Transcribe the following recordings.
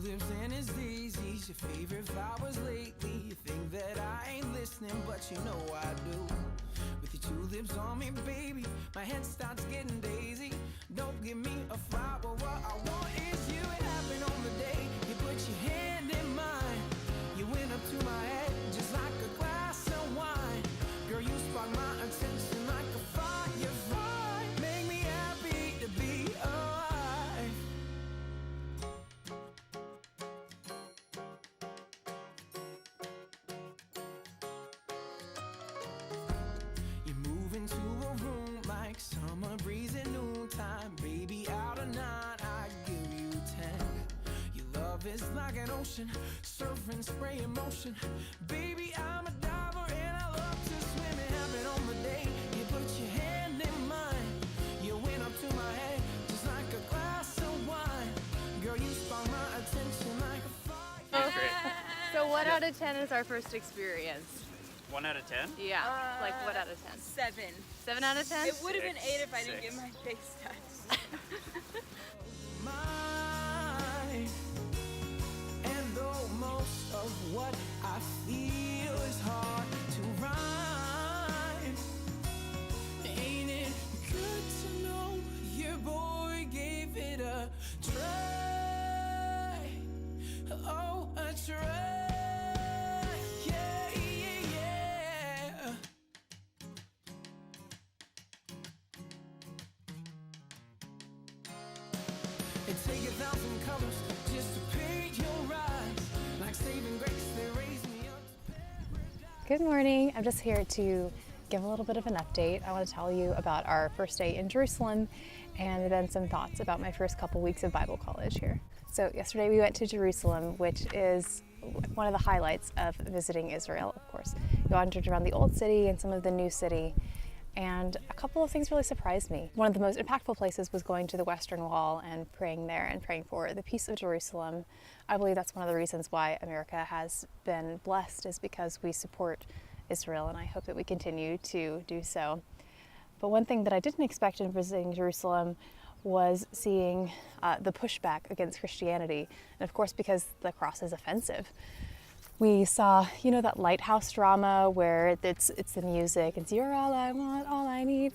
tulips and his daisies, your favorite flowers lately. You think that I ain't listening, but you know I do. With your tulips on me, baby, my head starts getting daisy. Don't give me a flower, what I want is you. It happened on the day you put your hand in mine. You went up to my head just like a glass of wine. Girl, you sparked my attention like a firefly. Make me happy to be alive. You move into a room like summer breeze at noontime. Baby, out of 9, I give you 10. Your love is like an ocean, surfing, spray emotion. Baby, I'm a diver and I love to swim. It happened on the day you put your hand in mine. You went up to my head just like a glass of wine. Girl, you sparked my attention like a fire. Great. So what out of 10 is our first experience? 1 out of 10? Yeah, like what out of 10? 7. 7 out of 10? It would have been 8 if I didn't Six. get my face touched. Mine. And though most of what I feel is hard to rhyme, ain't it good to know your boy gave it a try? Oh, a try. Yeah, yeah, yeah. It take 1,000 colors just to paint your eyes. Like saving grace, they raise me up. Good morning. I'm just here to give a little bit of an update. I want to tell you about our first day in Jerusalem and then some thoughts about my first couple weeks of Bible college here. So yesterday we went to Jerusalem, which is one of the highlights of visiting Israel, of course. We wandered around the old city and some of the new city, and a couple of things really surprised me. One of the most impactful places was going to the Western Wall and praying there and praying for the peace of Jerusalem. I believe that's one of the reasons why America has been blessed, is because we support Israel, and I hope that we continue to do so. But one thing that I didn't expect in visiting Jerusalem was seeing the pushback against Christianity, and of course because the cross is offensive. We saw, you know, that lighthouse drama where it's the music, it's "You're all I want, all I need,"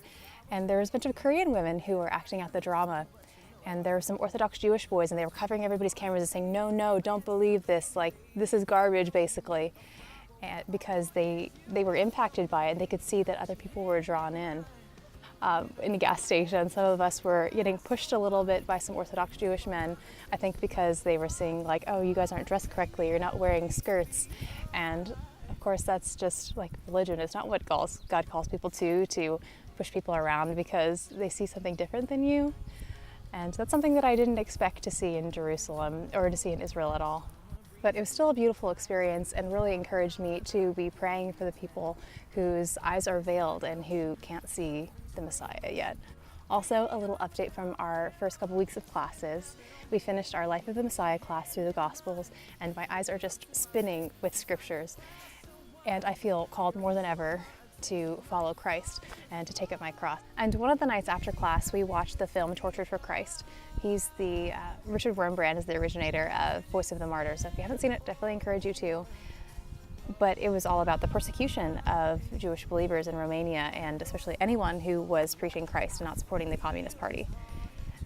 and there was a bunch of Korean women who were acting out the drama, and there were some Orthodox Jewish boys, and they were covering everybody's cameras and saying, "No, don't believe this, like this is garbage," basically, and because they were impacted by it, and they could see that other people were drawn in. In the gas station, some of us were getting pushed a little bit by some Orthodox Jewish men, I think because they were saying like, "Oh, you guys aren't dressed correctly, you're not wearing skirts." And of course that's just like religion. It's not what God calls people to push people around because they see something different than you. And that's something that I didn't expect to see in Jerusalem or to see in Israel at all. But it was still a beautiful experience and really encouraged me to be praying for the people whose eyes are veiled and who can't see the Messiah yet. Also, a little update from our first couple weeks of classes. We finished our Life of the Messiah class through the Gospels, and my eyes are just spinning with scriptures. And I feel called more than ever to follow Christ and to take up my cross. And one of the nights after class, we watched the film Tortured for Christ. He's the, Richard Wurmbrand is the originator of Voice of the Martyrs. So if you haven't seen it, definitely encourage you to. But it was all about the persecution of Jewish believers in Romania, and especially anyone who was preaching Christ and not supporting the Communist Party.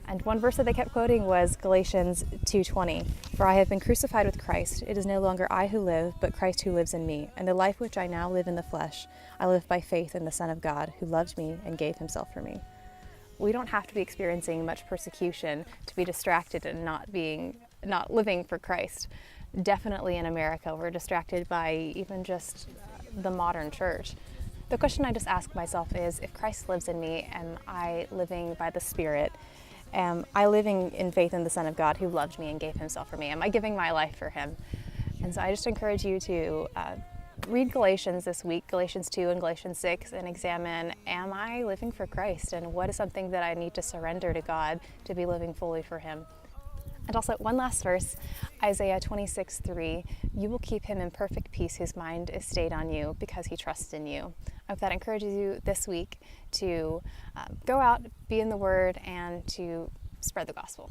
And one verse that they kept quoting was Galatians 2:20, "For I have been crucified with Christ. It is no longer I who live, but Christ who lives in me. And the life which I now live in the flesh, I live by faith in the Son of God, who loved me and gave himself for me." We don't have to be experiencing much persecution to be distracted and not living for Christ. Definitely in America, we're distracted by even just the modern church. The question I just ask myself is, if Christ lives in me, am I living by the Spirit? Am I living in faith in the Son of God who loved me and gave himself for me? Am I giving my life for him? And so I just encourage you to read Galatians this week, Galatians 2 and Galatians 6, and examine, am I living for Christ? And what is something that I need to surrender to God to be living fully for him? And also, one last verse, Isaiah 26:3, "You will keep him in perfect peace whose mind is stayed on you because he trusts in you." I hope that encourages you this week to go out, be in the Word, and to spread the gospel.